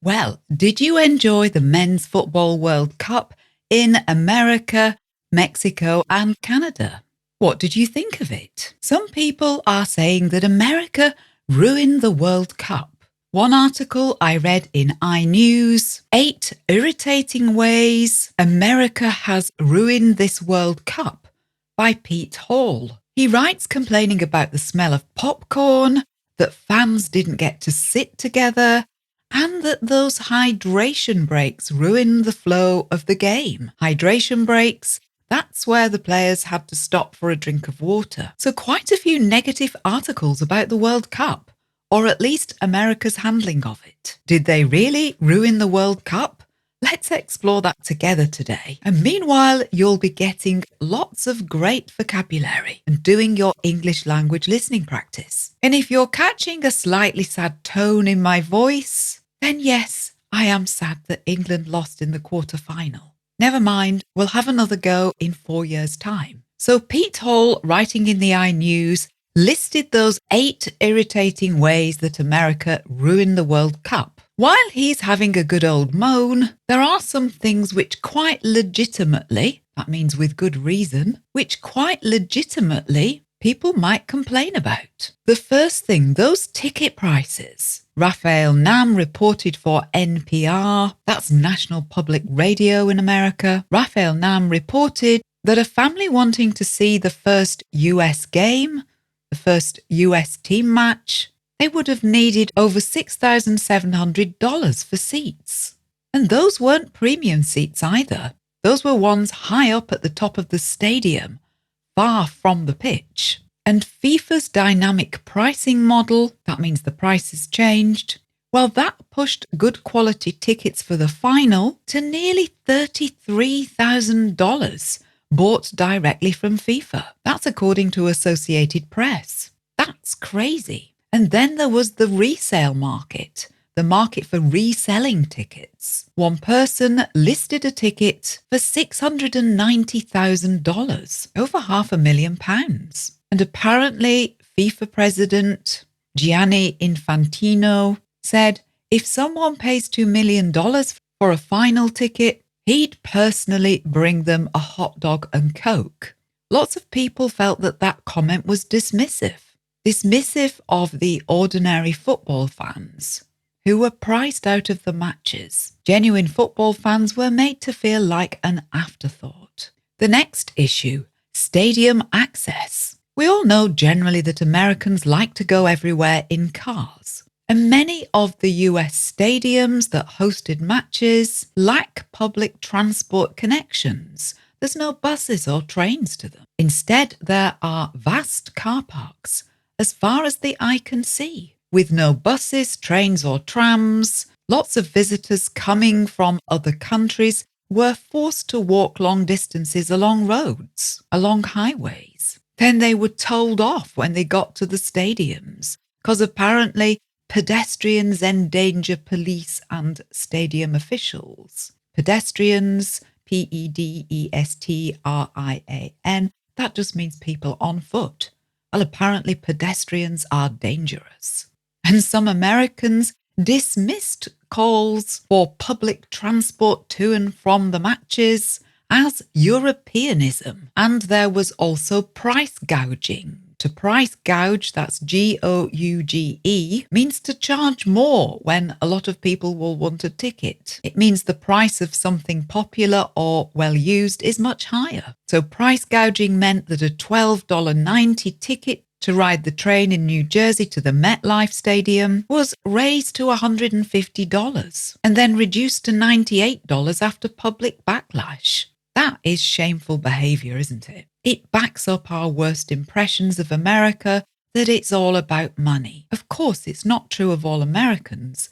Well, did you enjoy the Men's Football World Cup in America, Mexico, and Canada? What did you think of it? Some people are saying that America ruined the World Cup. One article I read in iNews, 8 Irritating Ways America Has Ruined This World Cup by Pete Hall. He writes complaining about the smell of popcorn, that fans didn't get to sit together, and that those hydration breaks ruined the flow of the game. Hydration breaks, that's where the players had to stop for a drink of water. So quite a few negative articles about the World Cup, or at least America's handling of it. Did they really ruin the World Cup? Let's explore that together today. And meanwhile, you'll be getting lots of great vocabulary and doing your English language listening practice. And if you're catching a slightly sad tone in my voice, then yes, I am sad that England lost in the quarter-final. Never mind, we'll have another go in 4 years' time. So Pete Hall, writing in the iNews, listed those 8 irritating ways that America ruined the World Cup. While he's having a good old moan, there are some things which quite legitimately, that means with good reason, which quite legitimately people might complain about. The first thing, those ticket prices. Raphael Nam reported for NPR, that's National Public Radio in America. Raphael Nam reported that a family wanting to see the first US game, the first US team match, they would have needed over $6,700 for seats. And those weren't premium seats either. Those were ones high up at the top of the stadium, far from the pitch. And FIFA's dynamic pricing model, that means the prices changed, well, that pushed good quality tickets for the final to nearly $33,000 bought directly from FIFA. That's according to Associated Press. That's crazy. And then there was the resale market, the market for reselling tickets. One person listed a ticket for $690,000, over £500,000. And apparently FIFA president Gianni Infantino said if someone pays $2 million for a final ticket, he'd personally bring them a hot dog and Coke. Lots of people felt that that comment was dismissive of the ordinary football fans who were priced out of the matches. Genuine football fans were made to feel like an afterthought. The next issue, stadium access. We all know generally that Americans like to go everywhere in cars, and many of the US stadiums that hosted matches lack public transport connections. There's no buses or trains to them. Instead, there are vast car parks as far as the eye can see, with no buses, trains or trams. Lots of visitors coming from other countries were forced to walk long distances along roads, along highways. Then they were told off when they got to the stadiums, because apparently pedestrians endanger police and stadium officials. Pedestrians, Pedestrian, that just means people on foot. Well, apparently pedestrians are dangerous. And some Americans dismissed calls for public transport to and from the matches as Europeanism. And there was also price gouging. To price gouge, that's Gouge, means to charge more when a lot of people will want a ticket. It means the price of something popular or well used is much higher. So price gouging meant that a $12.90 ticket to ride the train in New Jersey to the MetLife Stadium was raised to $150 and then reduced to $98 after public backlash. That is shameful behaviour, isn't it? It backs up our worst impressions of America, that it's all about money. Of course, it's not true of all Americans,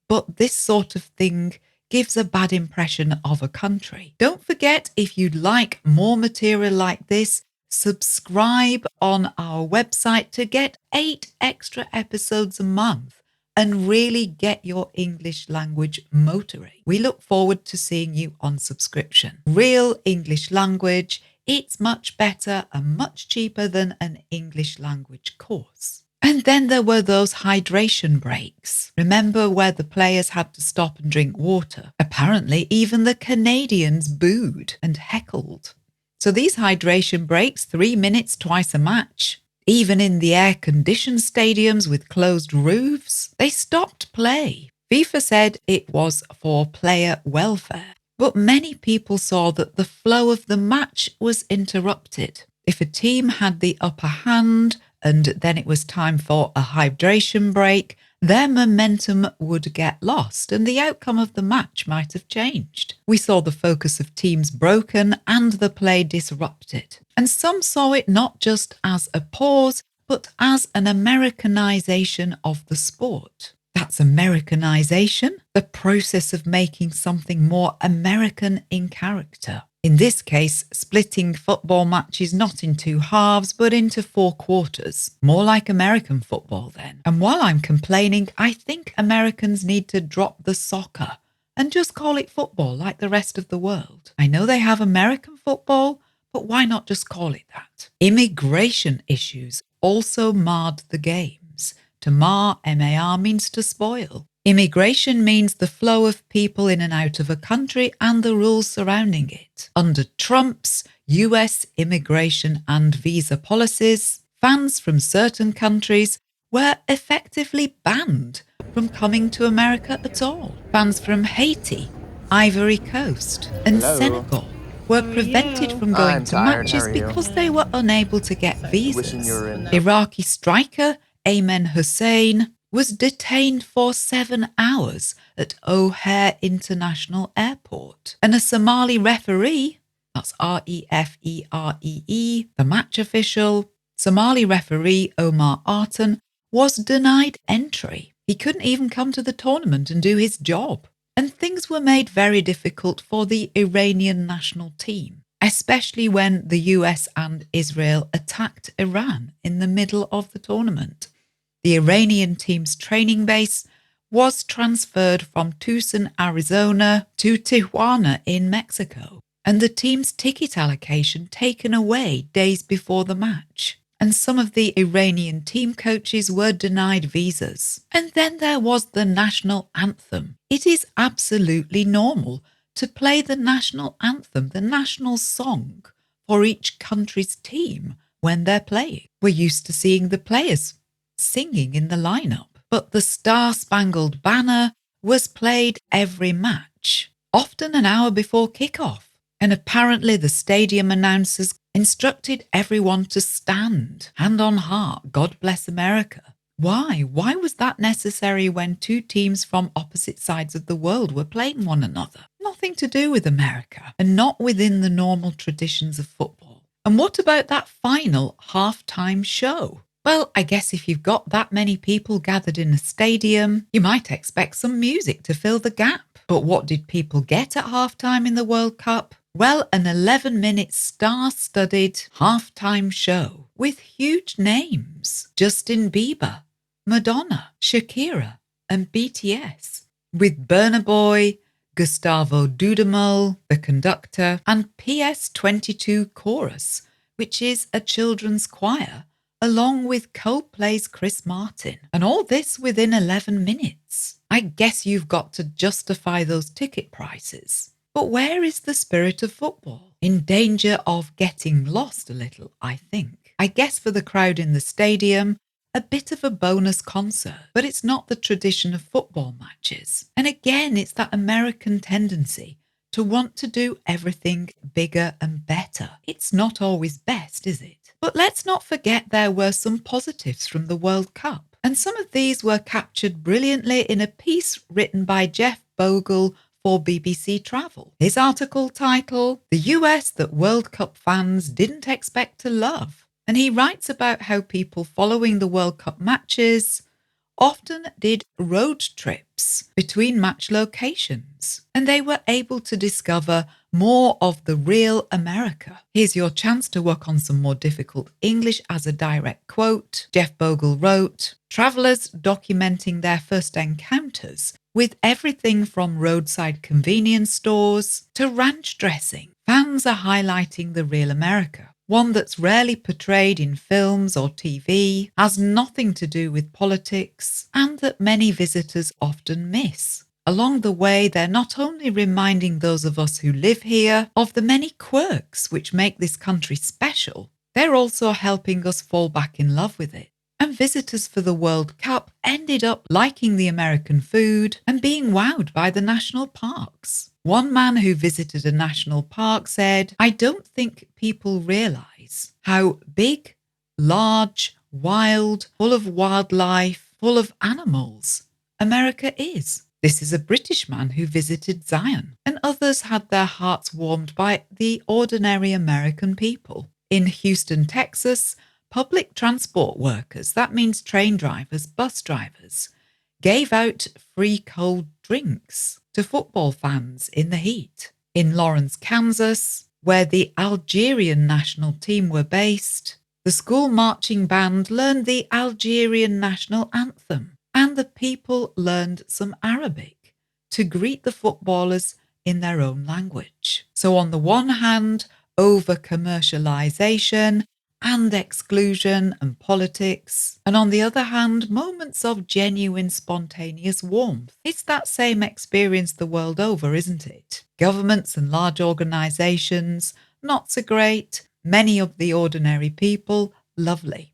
but this sort of thing gives a bad impression of a country. Don't forget, if you'd like more material like this, subscribe on our website to get 8 extra episodes a month and really get your English language motoring. We look forward to seeing you on subscription. Real English language, it's much better and much cheaper than an English language course. And then there were those hydration breaks. Remember where the players had to stop and drink water? Apparently, even the Canadians booed and heckled. So these hydration breaks, 3 minutes twice a match, even in the air-conditioned stadiums with closed roofs, they stopped play. FIFA said it was for player welfare. But many people saw that the flow of the match was interrupted. If a team had the upper hand and then it was time for a hydration break, their momentum would get lost and the outcome of the match might have changed. We saw the focus of teams broken and the play disrupted. And some saw it not just as a pause, but as an Americanization of the sport. That's Americanization, the process of making something more American in character. In this case, splitting football matches not in 2 halves, but into 4 quarters. More like American football then. And while I'm complaining, I think Americans need to drop the soccer and just call it football like the rest of the world. I know they have American football, but why not just call it that? Immigration issues also marred the games. To mar, M-A-R, means to spoil. Immigration means the flow of people in and out of a country and the rules surrounding it. Under Trump's US immigration and visa policies, fans from certain countries were effectively banned from coming to America at all. Fans from Haiti, Ivory Coast, and Senegal were prevented from going to matches because they were unable to get visas. Iraqi striker Ayman Hussein was detained for 7 hours at O'Hare International Airport. And a Somali referee, that's R-E-F-E-R-E-E, the match official, Somali referee Omar Artan, was denied entry. He couldn't even come to the tournament and do his job. And things were made very difficult for the Iranian national team, especially when the US and Israel attacked Iran in the middle of the tournament. The Iranian team's training base was transferred from Tucson, Arizona to Tijuana in Mexico, and the team's ticket allocation taken away days before the match. And some of the Iranian team coaches were denied visas. And then there was the national anthem. It is absolutely normal to play the national anthem, the national song, for each country's team when they're playing. We're used to seeing the players singing in the lineup, but the Star-Spangled Banner was played every match, often an hour before kickoff. And apparently the stadium announcers instructed everyone to stand, hand on heart, God bless America. Why? Why was that necessary when 2 teams from opposite sides of the world were playing one another? Nothing to do with America, and not within the normal traditions of football. And what about that final halftime show? Well, I guess if you've got that many people gathered in a stadium, you might expect some music to fill the gap. But what did people get at halftime in the World Cup? Well, an 11-minute star-studded halftime show with huge names. Justin Bieber, Madonna, Shakira, and BTS. With Burna Boy, Gustavo Dudamel, the conductor, and PS22 Chorus, which is a children's choir, along with Coldplay's Chris Martin. And all this within 11 minutes. I guess you've got to justify those ticket prices. But where is the spirit of football? In danger of getting lost a little, I think. I guess for the crowd in the stadium, a bit of a bonus concert, but it's not the tradition of football matches. And again, it's that American tendency to want to do everything bigger and better. It's not always best, is it? But let's not forget there were some positives from the World Cup. And some of these were captured brilliantly in a piece written by Jeff Bogle for BBC Travel. His article titled, "The US That World Cup Fans Didn't Expect to Love." And he writes about how people following the World Cup matches often did road trips between match locations, and they were able to discover more of the real America. Here's your chance to work on some more difficult English as a direct quote. Jeff Bogle wrote, "Travellers documenting their first encounters with everything from roadside convenience stores to ranch dressing. Fans are highlighting the real America. one that's rarely portrayed in films or TV, has nothing to do with politics, and that many visitors often miss. Along the way, they're not only reminding those of us who live here of the many quirks which make this country special, they're also helping us fall back in love with it. And visitors for the World Cup ended up liking the American food and being wowed by the national parks. One man who visited a national park said, "I don't think people realise how big, large, wild, full of wildlife, full of animals America is." This is a British man who visited Zion, and others had their hearts warmed by the ordinary American people. In Houston, Texas, public transport workers, that means train drivers, bus drivers, gave out free cold drinks to football fans in the heat. In Lawrence, Kansas, where the Algerian national team were based, the school marching band learned the Algerian national anthem, and the people learned some Arabic to greet the footballers in their own language. So on the one hand, over-commercialisation and exclusion and politics, and on the other hand, moments of genuine spontaneous warmth. It's that same experience the world over, isn't it? Governments and large organisations, not so great. Many of the ordinary people, lovely.